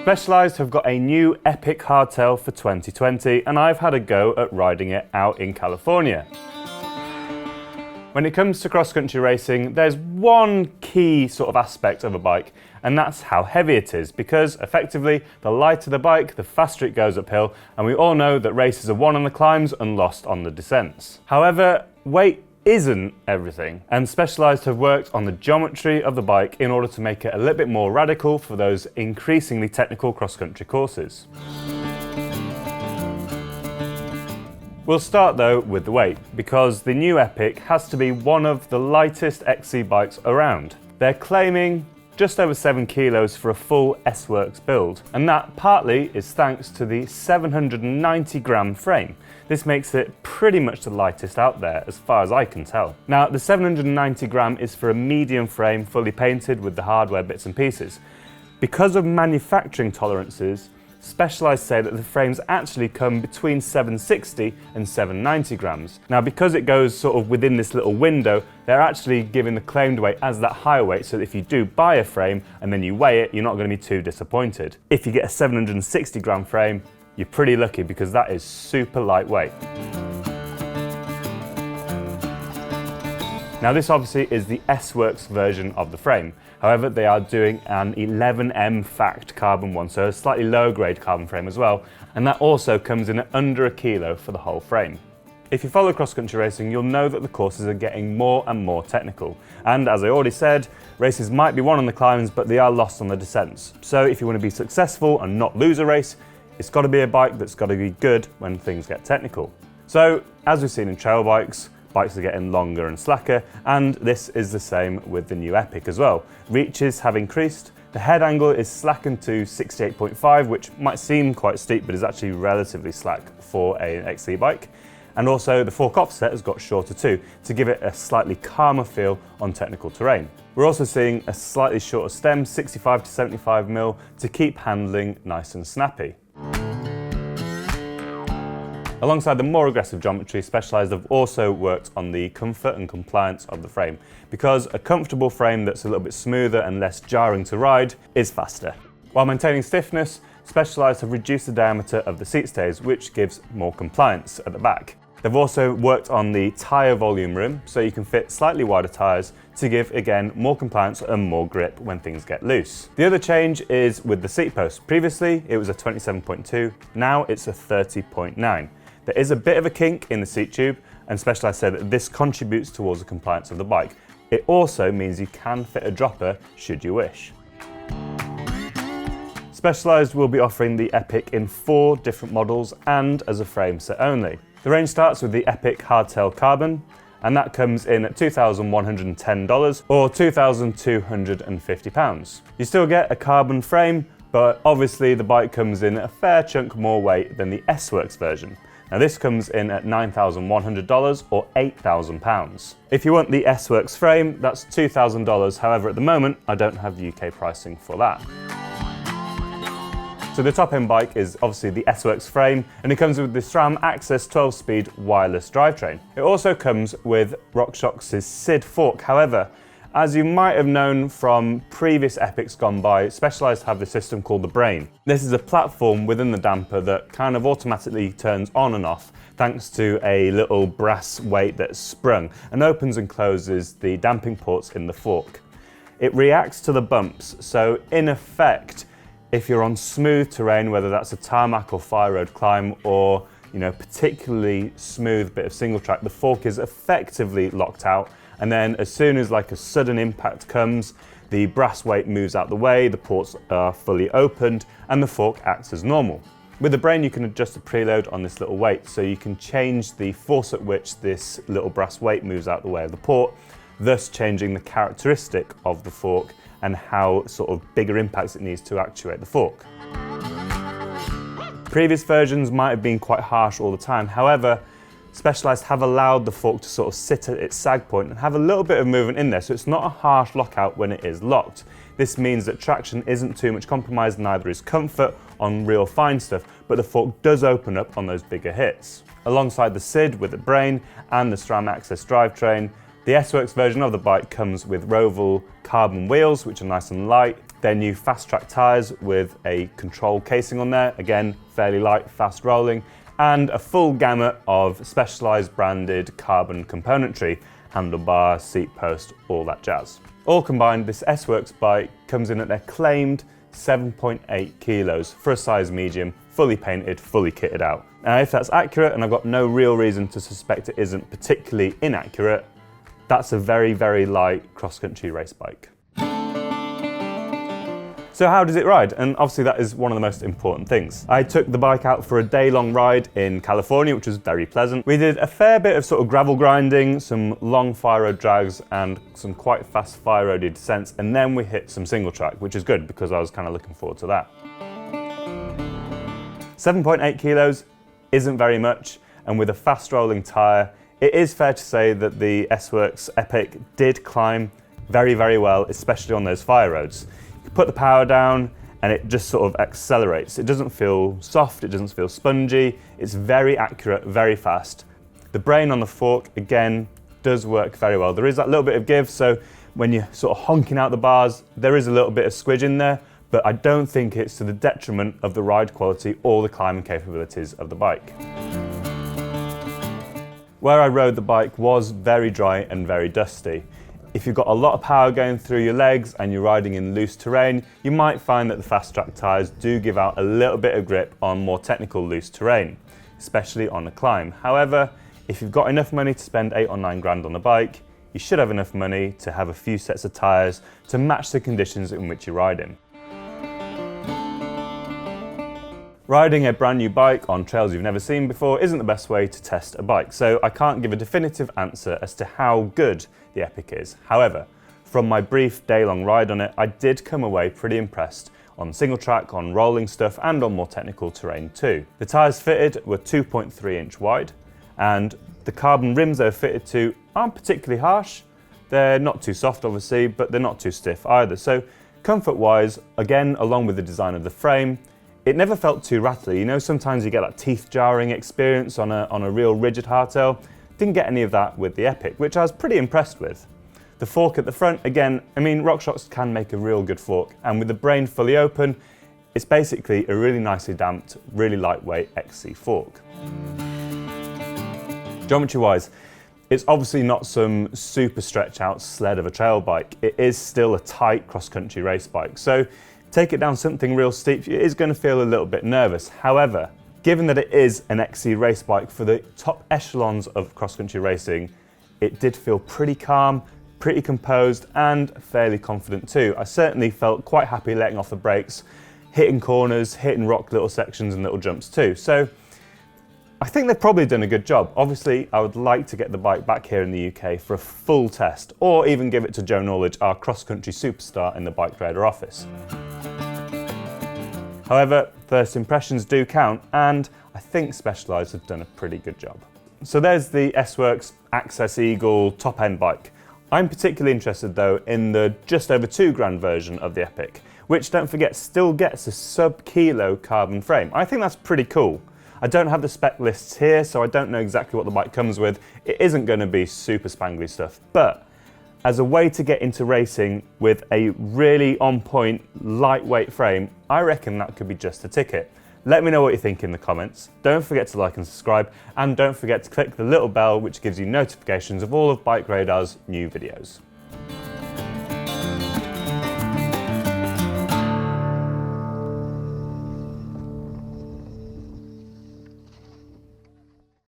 Specialized have got a new epic hardtail for 2020 and I've had a go at riding it out in California. When it comes to cross-country racing, there's one key sort of aspect of a bike, and that's how heavy it is, because effectively the lighter the bike, the faster it goes uphill, and we all know that races are won on the climbs and lost on the descents. However, weight isn't everything, and Specialized have worked on the geometry of the bike in order to make it a little bit more radical for those increasingly technical cross-country courses. We'll start though with the weight, because the new Epic has to be one of the lightest XC bikes around. They're claiming just over 7 kilos for a full S-Works build, and that partly is thanks to the 790 gram frame. This makes it pretty much the lightest out there as far as I can tell. Now the 790 gram is for a medium frame fully painted with the hardware bits and pieces. Because of manufacturing tolerances, Specialized say that the frames actually come between 760 and 790 grams. Now because it goes sort of within this little window, they're actually giving the claimed weight as that higher weight, so that if you do buy a frame and then you weigh it, you're not going to be too disappointed. If you get a 760 gram frame, you're pretty lucky because that is super lightweight. Now this obviously is the S-Works version of the frame. However, they are doing an 11M FACT carbon one, so a slightly lower grade carbon frame as well, and that also comes in at under 1 kilo for the whole frame. If you follow cross-country racing, you'll know that the courses are getting more and more technical. And as I already said, races might be won on the climbs, but they are lost on the descents. So if you want to be successful and not lose a race, it's got to be a bike that's got to be good when things get technical. So, as we've seen in trail bikes, bikes are getting longer and slacker, and this is the same with the new Epic as well. Reaches have increased, the head angle is slackened to 68.5, which might seem quite steep, but is actually relatively slack for an XC bike. And also the fork offset has got shorter too, to give it a slightly calmer feel on technical terrain. We're also seeing a slightly shorter stem, 65 to 75mm, to keep handling nice and snappy. Alongside the more aggressive geometry, Specialized have also worked on the comfort and compliance of the frame, because a comfortable frame that's a little bit smoother and less jarring to ride is faster. While maintaining stiffness, Specialized have reduced the diameter of the seat stays, which gives more compliance at the back. They've also worked on the tyre volume room, so you can fit slightly wider tyres to give, again, more compliance and more grip when things get loose. The other change is with the seat post. Previously, it was a 27.2, now it's a 30.9. There is a bit of a kink in the seat tube, and Specialized said that this contributes towards the compliance of the bike. It also means you can fit a dropper should you wish. Specialized will be offering the Epic in 4 different models and as a frame set only. The range starts with the Epic Hardtail Carbon, and that comes in at $2,110 or £2,250. You still get a carbon frame, but obviously the bike comes in at a fair chunk more weight than the S-Works version. Now this comes in at $9,100 or £8,000. If you want the S-Works frame, that's $2,000. However, at the moment, I don't have UK pricing for that. So the top end bike is obviously the S-Works frame, and it comes with the SRAM Access 12-speed wireless drivetrain. It also comes with RockShox's SID fork. However, as you might have known from previous Epics gone by, Specialized have the system called the Brain. This is a platform within the damper that kind of automatically turns on and off thanks to a little brass weight that's sprung and opens and closes the damping ports in the fork. It reacts to the bumps, so in effect, if you're on smooth terrain, whether that's a tarmac or fire road climb or particularly smooth bit of single track, the fork is effectively locked out. And then as soon as like a sudden impact comes, the brass weight moves out the way, the ports are fully opened, and the fork acts as normal. With the Brain, you can adjust the preload on this little weight, so you can change the force at which this little brass weight moves out the way of the port, thus changing the characteristic of the fork and how sort of bigger impacts it needs to actuate the fork. Previous versions might have been quite harsh all the time. However, Specialized have allowed the fork to sort of sit at its sag point and have a little bit of movement in there, so it's not a harsh lockout when it is locked. This means that traction isn't too much compromised, neither is comfort on real fine stuff, but the fork does open up on those bigger hits. Alongside the SID with the Brain and the SRAM Access drivetrain, the S-Works version of the bike comes with Roval carbon wheels, which are nice and light, their new fast track tyres with a control casing on there, again, fairly light, fast rolling, and a full gamut of specialised branded carbon componentry, handlebar, seat post, all that jazz. All combined, this S-Works bike comes in at their claimed 7.8 kilos for a size medium, fully painted, fully kitted out. Now, if that's accurate, and I've got no real reason to suspect it isn't particularly inaccurate, that's a very, very light cross-country race bike. So how does it ride? And obviously that is one of the most important things. I took the bike out for a day-long ride in California, which was very pleasant. We did a fair bit of sort of gravel grinding, some long fire road drags, and some quite fast fire roady descents, and then we hit some single track, which is good because I was kind of looking forward to that. 7.8 kilos isn't very much, and with a fast rolling tyre, it is fair to say that the S-Works Epic did climb very, very well, especially on those fire roads. You put the power down and it just sort of accelerates. It doesn't feel soft, it doesn't feel spongy, it's very accurate, very fast. The brain on the fork, again, does work very well. There is that little bit of give, so when you're sort of honking out the bars, there is a little bit of squidge in there, but I don't think it's to the detriment of the ride quality or the climbing capabilities of the bike. Where I rode the bike was very dry and very dusty. If you've got a lot of power going through your legs and you're riding in loose terrain, you might find that the fast track tyres do give out a little bit of grip on more technical loose terrain, especially on a climb. However, if you've got enough money to spend 8 or 9 grand on a bike, you should have enough money to have a few sets of tyres to match the conditions in which you're riding. Riding a brand new bike on trails you've never seen before isn't the best way to test a bike, so I can't give a definitive answer as to how good the Epic is. However, from my brief day-long ride on it, I did come away pretty impressed on single track, on rolling stuff, and on more technical terrain too. The tyres fitted were 2.3 inch wide, and the carbon rims they were fitted to aren't particularly harsh. They're not too soft obviously, but they're not too stiff either. So comfort-wise, again, along with the design of the frame, it never felt too rattly. You know, sometimes you get that teeth jarring experience on a real rigid hardtail. Didn't get any of that with the Epic, which I was pretty impressed with. The fork at the front, again, I mean, RockShox can make a real good fork, and with the brain fully open, it's basically a really nicely damped, really lightweight XC fork. Geometry-wise, it's obviously not some super stretch out sled of a trail bike. It is still a tight cross-country race bike. So take it down something real steep, it is going to feel a little bit nervous. However, given that it is an XC race bike for the top echelons of cross-country racing, it did feel pretty calm, pretty composed, and fairly confident too. I certainly felt quite happy letting off the brakes, hitting corners, hitting rock little sections and little jumps too. So I think they've probably done a good job. Obviously, I would like to get the bike back here in the UK for a full test, or even give it to Joe Knowledge, our cross-country superstar in the BikeRadar office. However, first impressions do count, and I think Specialized have done a pretty good job. So there's the S-Works Access Eagle top-end bike. I'm particularly interested though in the just over £2 version of the Epic, which, don't forget, still gets a sub-kilo carbon frame. I think that's pretty cool. I don't have the spec lists here, so I don't know exactly what the bike comes with. It isn't going to be super spangly stuff, but as a way to get into racing with a really on-point, lightweight frame, I reckon that could be just a ticket. Let me know what you think in the comments. Don't forget to like and subscribe, and don't forget to click the little bell which gives you notifications of all of BikeRadar's new videos.